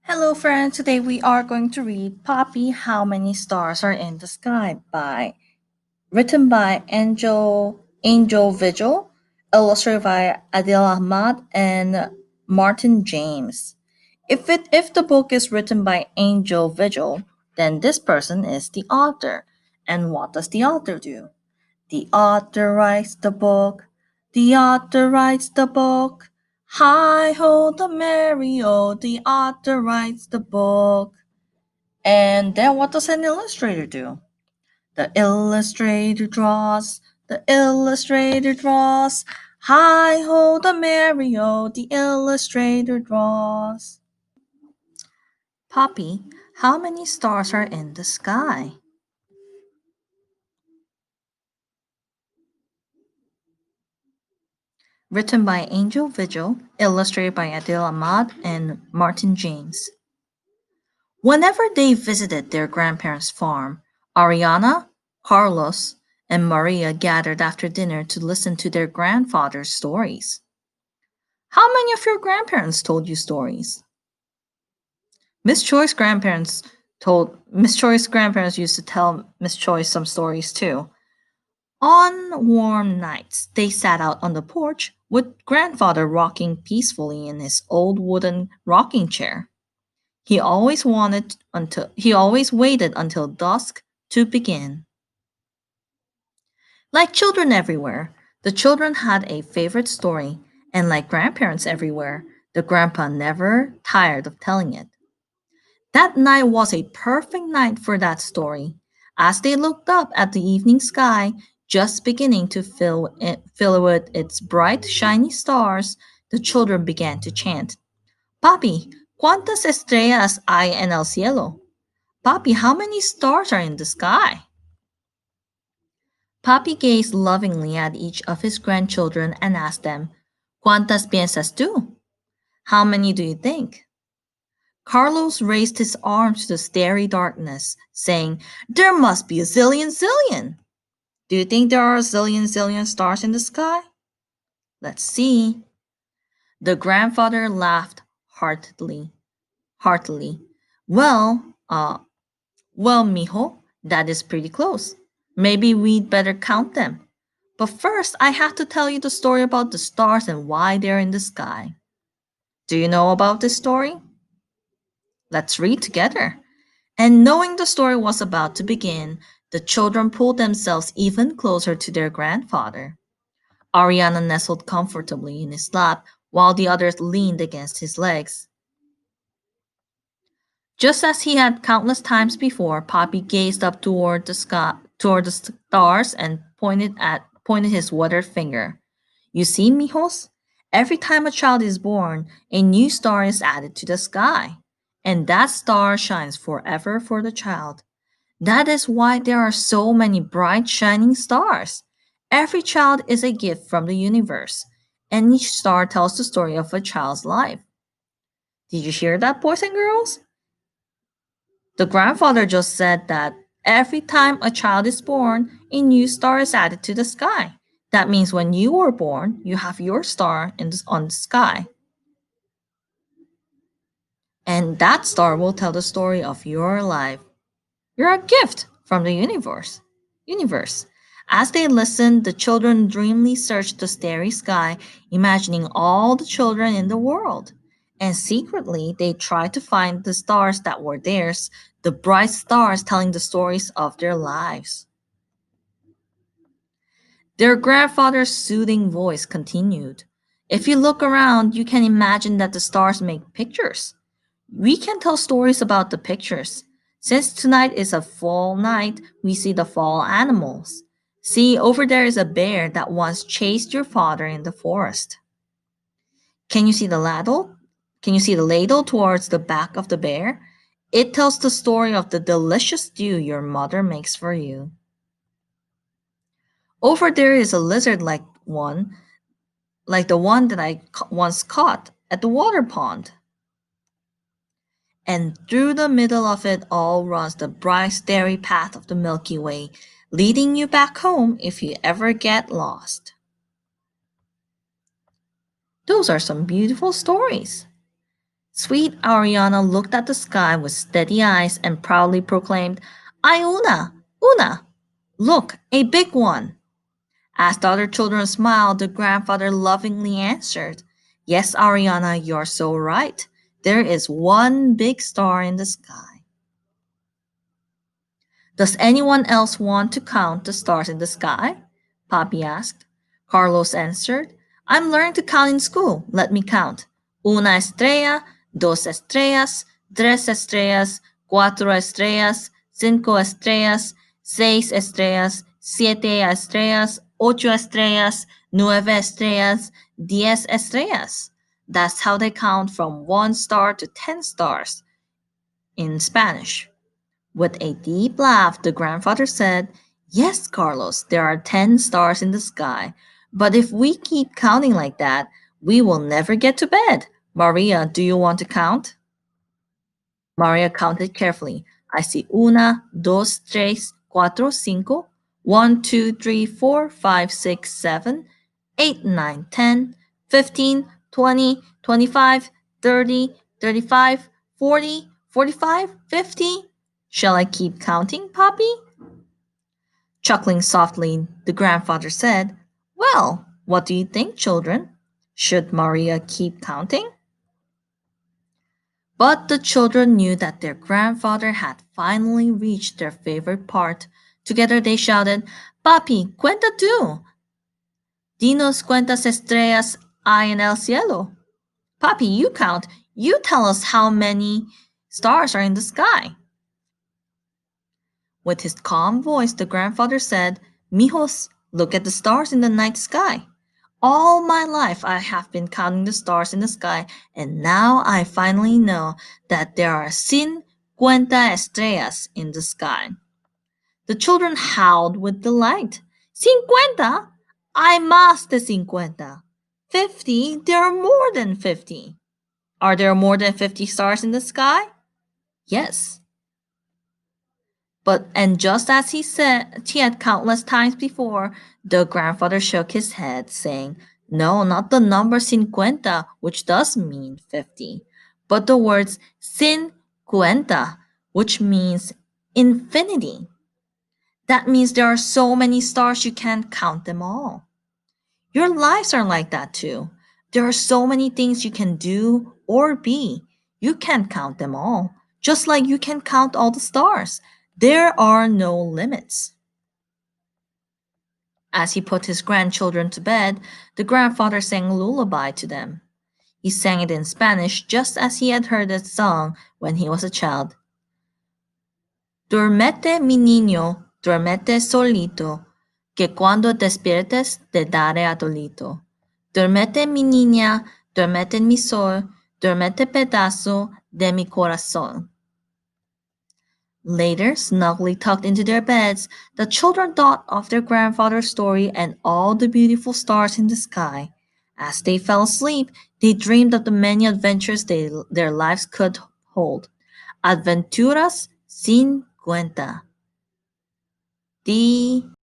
Hello, friends. Today we are going to read Papi, How Many Stars Are in the Sky written by Angel Vigil, illustrated by Adil Ahmad and Martin James. If the book is written by Angel Vigil, then this person is the author. And what does the author do? The author writes the book. The author writes the book. Hi ho the Mario, the author writes the book. And then what does an illustrator do? The illustrator draws. The illustrator draws. Hi ho the Mario, the illustrator draws. Poppy, how many stars are in the sky? Written by Angel Vigil, illustrated by Adil Ahmad and Martin James. Whenever they visited their grandparents' farm, Ariana, Carlos, and Maria gathered after dinner to listen to their grandfather's stories. How many of your grandparents told you stories? Miss Choi's grandparents used to tell Miss Choice some stories too. On warm nights, they sat out on the porch with grandfather rocking peacefully in his old wooden rocking chair. He always waited until dusk to begin. Like children everywhere, the children had a favorite story, and like grandparents everywhere, the grandpa never tired of telling it. That night was a perfect night for that story. As they looked up at the evening sky, just beginning to fill with its bright, shiny stars, the children began to chant, Papi, ¿cuántas estrellas hay en el cielo? Papi, how many stars are in the sky? Papi gazed lovingly at each of his grandchildren and asked them, ¿Cuántas piensas tú? How many do you think? Carlos raised his arms to the starry darkness, saying, There must be a zillion. Do you think there are a zillion stars in the sky? Let's see. The grandfather laughed heartily. Well, mijo, that is pretty close. Maybe we'd better count them. But first, I have to tell you the story about the stars and why they're in the sky. Do you know about this story? Let's read together. And knowing the story was about to begin, the children pulled themselves even closer to their grandfather. Ariana nestled comfortably in his lap while the others leaned against his legs. Just as he had countless times before, Poppy gazed up toward the stars and pointed his withered finger. You see, mijos? Every time a child is born, a new star is added to the sky, and that star shines forever for the child. That is why there are so many bright, shining stars. Every child is a gift from the universe, and each star tells the story of a child's life. Did you hear that, boys and girls? The grandfather just said that every time a child is born, a new star is added to the sky. That means when you were born, you have your star on the sky. And that star will tell the story of your life. You're a gift from the universe. As they listened, the children dreamily searched the starry sky, imagining all the children in the world. And secretly, they tried to find the stars that were theirs, the bright stars telling the stories of their lives. Their grandfather's soothing voice continued. If you look around, you can imagine that the stars make pictures. We can tell stories about the pictures. Since tonight is a fall night, we see the fall animals. See, over there is a bear that once chased your father in the forest. Can you see the ladle? Can you see the ladle towards the back of the bear? It tells the story of the delicious stew your mother makes for you. Over there is a lizard like the one that once caught at the water pond. And through the middle of it all runs the bright starry path of the Milky Way, leading you back home if you ever get lost. Those are some beautiful stories. Sweet Ariana looked at the sky with steady eyes and proudly proclaimed, Ay una, una! Look, a big one! As the other children smiled, the grandfather lovingly answered, Yes, Ariana, you're so right. There is one big star in the sky. Does anyone else want to count the stars in the sky? Papi asked. Carlos answered, I'm learning to count in school. Let me count. Una estrella, dos estrellas, tres estrellas, cuatro estrellas, cinco estrellas, seis estrellas, siete estrellas, ocho estrellas, nueve estrellas, diez estrellas. That's how they count from 1 star to 10 stars in Spanish. With a deep laugh, the grandfather said, Yes, Carlos, there are 10 stars in the sky. But if we keep counting like that, we will never get to bed. Maria, do you want to count? Maria counted carefully. I see una, dos, tres, cuatro, cinco. 1, 2, 3, 4, 5, 6, 7, 8, 9, 10, 15, 20, 25, 30, 35, 40, 45, 50. Shall I keep counting, Papi? Chuckling softly, the grandfather said, Well, what do you think, children? Should Maria keep counting? But the children knew that their grandfather had finally reached their favorite part. Together they shouted, Papi, cuenta tú. Dinos cuántas estrellas hay en el cielo. Papi, you count. You tell us how many stars are in the sky. With his calm voice, the grandfather said, Mijos, look at the stars in the night sky. All my life I have been counting the stars in the sky, and now I finally know that there are 50 estrellas in the sky. The children howled with delight. 50? Hay más de 50. 50? There are more than 50. Are there more than 50 stars in the sky? Yes. And just as he said he had countless times before, the grandfather shook his head, saying, No, not the number 50, which does mean 50, but the words cincuenta, which means infinity. That means there are so many stars you can't count them all. Your lives are like that too. There are so many things you can do or be. You can't count them all, just like you can count all the stars. There are no limits. As he put his grandchildren to bed, the grandfather sang a lullaby to them. He sang it in Spanish just as he had heard it sung when he was a child. Duermete, mi niño, duermete solito, que cuando despiertes te daré a tolito. Duermete, mi niña, duermete en mi sol, duermete pedazo de mi corazón. Later, snugly tucked into their beds, the children thought of their grandfather's story and all the beautiful stars in the sky. As they fell asleep, they dreamed of the many adventures their lives could hold. Aventuras sin cuenta. The